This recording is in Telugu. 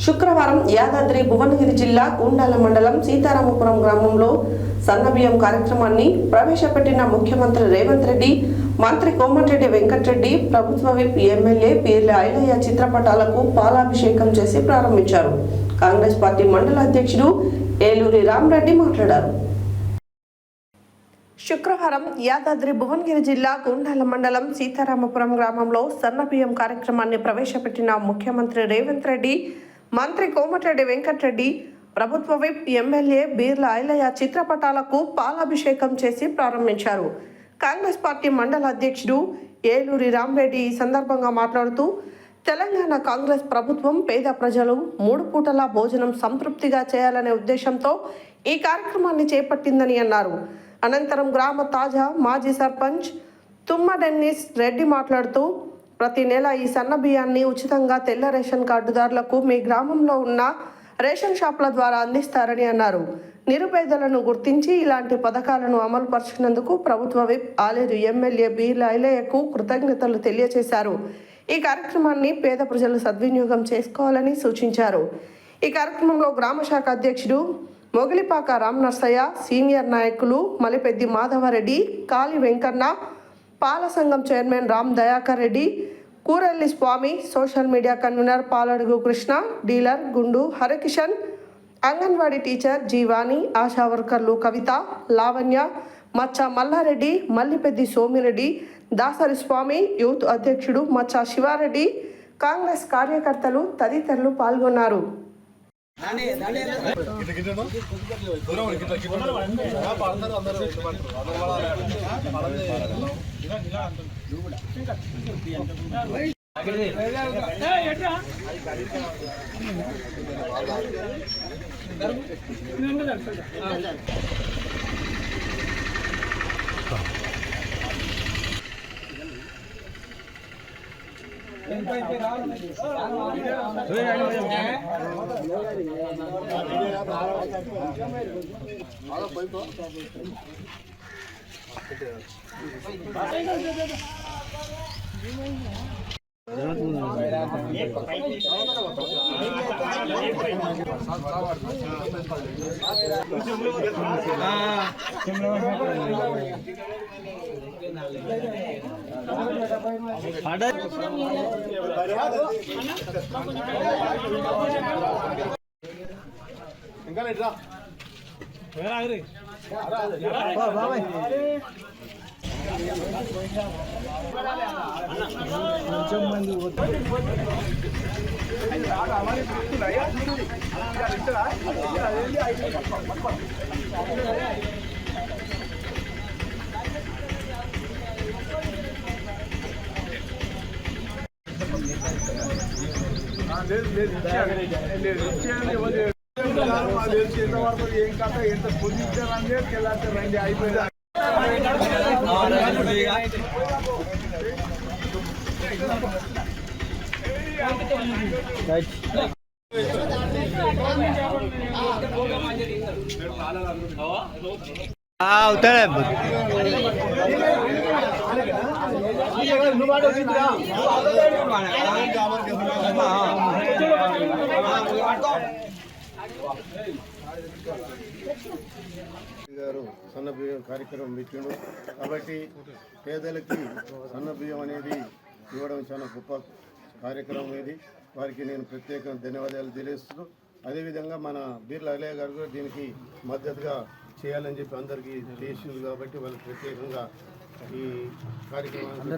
శుక్రవారం యాదాద్రి భువనగిరి జిల్లా గుండాల మండలం సీతారామపురం గ్రామంలో సన్నబియ్యం కార్యక్రమాన్ని ప్రవేశపెట్టిన ముఖ్యమంత్రి రేవంత్ రెడ్డి, మంత్రి కోమటిరెడ్డి వెంకటరెడ్డి ప్రభుత్వ విప్ ఎమ్మెల్యే పీర్ల ఐలయ్య చిత్రపటాలకు పాలాభిషేకం చేసి ప్రారంభించారు. కాంగ్రెస్ పార్టీ మండల అధ్యక్షుడు ఏలూరి రామరెడ్డి మాట్లాడారు. శుక్రవారం యాదాద్రి భువనగిరి జిల్లా గుండాల మండలం సీతారామపురం గ్రామంలో సన్నబియ్యం కార్యక్రమాన్ని ప్రవేశపెట్టిన ముఖ్యమంత్రి రేవంత్ రెడ్డి, మంత్రి కోమటిరెడ్డి వెంకటరెడ్డి ప్రభుత్వ విప్ ఎమ్మెల్యే పీర్ల ఐలయ్య చిత్రపటాలకు పాలాభిషేకం చేసి ప్రారంభించారు. కాంగ్రెస్ పార్టీ మండల అధ్యక్షుడు ఏలూరి రామరెడ్డి ఈ సందర్భంగా మాట్లాడుతూ, తెలంగాణ కాంగ్రెస్ ప్రభుత్వం పేద ప్రజలు 3 పూటల భోజనం సంతృప్తిగా చేయాలనే ఉద్దేశంతో ఈ కార్యక్రమాన్ని చేపట్టిందని అన్నారు. అనంతరం గ్రామ తాజా మాజీ సర్పంచ్ తుమ్మ డెన్నిస్ రెడ్డి మాట్లాడుతూ, ప్రతి నెల ఈ సన్న బియ్యాన్ని ఉచితంగా తెల్ల రేషన్ కార్డుదారులకు మీ గ్రామంలో ఉన్న రేషన్ షాపుల ద్వారా అందిస్తారని అన్నారు. నిరుపేదలను గుర్తించి ఇలాంటి పథకాలను అమలు పరిచినందుకు ప్రభుత్వ విప్ ఆలేరు ఎమ్మెల్యే పీర్ల ఐలయ్యకు కృతజ్ఞతలు తెలియజేశారు. ఈ కార్యక్రమాన్ని పేద ప్రజలు సద్వినియోగం చేసుకోవాలని సూచించారు. ఈ కార్యక్రమంలో గ్రామ శాఖ అధ్యక్షుడు మొగిలిపాక రామనర్సయ్య, సీనియర్ నాయకులు మలిపెద్ది మాధవరెడ్డి, కాళీ వెంకన్న, పాల సంఘం chairman Ram Dayakar Reddy, Kurelli Swamy, social media convener Paladugu Krishna, dealer Gundu Harikishan, anganwadi teacher Jeevani, Asha వర్కర్లు కవిత, లావణ్య, మచ్చ మల్లారెడ్డి, మల్లిపెద్ది సోమిరెడ్డి, దాసరి స్వామి, యూత్ అధ్యక్షుడు మచ్చ శివారెడ్డి, కాంగ్రెస్ కార్యకర్తలు తదితరులు పాల్గొన్నారు. ఏం కథ ఎంత పొజిషన్ అంటే రండి అయిపోయింది. గారు సన్న బియ్యం కార్యక్రమం పెట్టిండు కాబట్టి పేదలకి సన్న బియ్యం అనేది ఇవ్వడం చాలా గొప్ప కార్యక్రమం ఇది. వారికి నేను ప్రత్యేక ధన్యవాదాలు తెలియజేస్తూ, అదేవిధంగా మన పీర్ల ఐలయ్య గారు కూడా దీనికి మద్దతుగా చేయాలని చెప్పి అందరికీ తెలిసింది కాబట్టి వాళ్ళు ప్రత్యేకంగా ఈ కార్యక్రమాన్ని